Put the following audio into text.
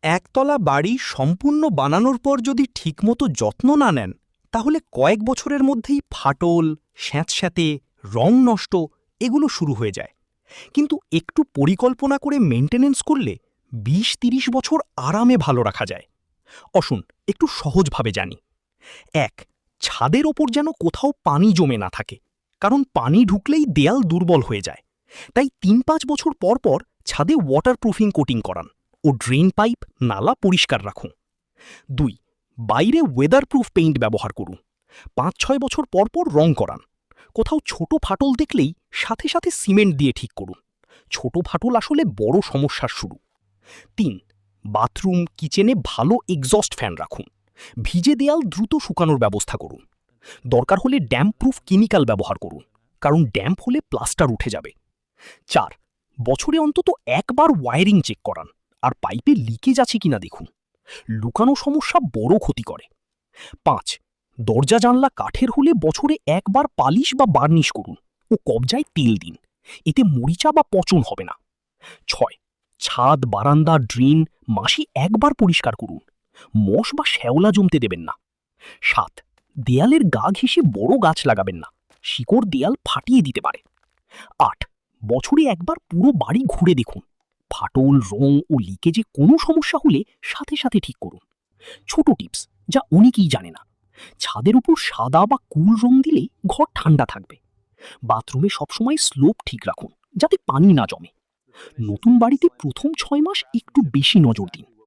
একতলা বাড়ি সম্পূর্ণ বানানোর পর যদি ঠিকমতো যত্ন না নেন তাহলে কয়েক বছরের মধ্যেই ফাটল, স্যাঁতস্যাঁতে, রং নষ্ট এগুলো শুরু হয়ে যায়। কিন্তু একটু পরিকল্পনা করে মেইনটেনেন্স করলে ২০-৩০ বছর আরামে ভালো রাখা যায়। আসুন একটু সহজভাবে জানি। ১. ছাদের ওপর যেন কোথাও পানি জমে না থাকে, কারণ পানি ঢুকলেই দেয়াল দুর্বল হয়ে যায়। তাই ৩-৫ বছর পর পর ছাদে ওয়াটারপ্রুফিং কোটিং করান ও ড্রেন পাইপ, নালা পরিষ্কার রাখুন। ২. বাইরে ওয়েদারপ্রুফ পেইন্ট ব্যবহার করুন। ৫-৬ বছর পর পর রং করান। কোথাও ছোট ফাটল দেখলেই সাথে সাথে সিমেন্ট দিয়ে ঠিক করুন। ছোট ফাটল আসলে বড় সমস্যার শুরু। ৩. বাথরুম, কিচেনে ভালো এক্সস্ট ফ্যান রাখুন। ভিজে দেয়াল দ্রুত শুকানোর ব্যবস্থা করুন। দরকার হলে ড্যাম্প প্রুফ কেমিক্যাল ব্যবহার করুন, কারণ ড্যাম্প হলে প্লাস্টার উঠে যাবে। ৪. বছরে অন্তত একবার ওয়্যারিং চেক করান আর পাইপে লিকেজ আছে কিনা দেখুন। লুকানো সমস্যা বড় ক্ষতি করে। ৫. দরজা জানলা কাঠের হলে বছরে একবার পালিশ বা বার্নিশ করুন ও কবজায় তেল দিন, এতে মরিচা বা পচন হবে না। ৬. ছাদ, বারান্দা, ড্রেন মাসে একবার পরিষ্কার করুন। মশ বা শ্যাওলা জমতে দেবেন না। ৭. দেয়ালের গা ঘেঁষে বড় গাছ লাগাবেন না, শিকড় দেয়াল ফাটিয়ে দিতে পারে। ৮. বছরে একবার পুরো বাড়ি ঘুরে দেখুন। ফাটল, রং ও লিকেজে কোনো সমস্যা হলে সাথে সাথে ঠিক করুন। ছোট টিপস যা অনেকেই জানে না: ছাদের উপর সাদা বা কুল রং দিলে ঘর ঠান্ডা থাকবে। বাথরুমে সবসময় স্লোপ ঠিক রাখুন যাতে পানি না জমে। নতুন বাড়িতে প্রথম ৬ মাস একটু বেশি নজর দিন,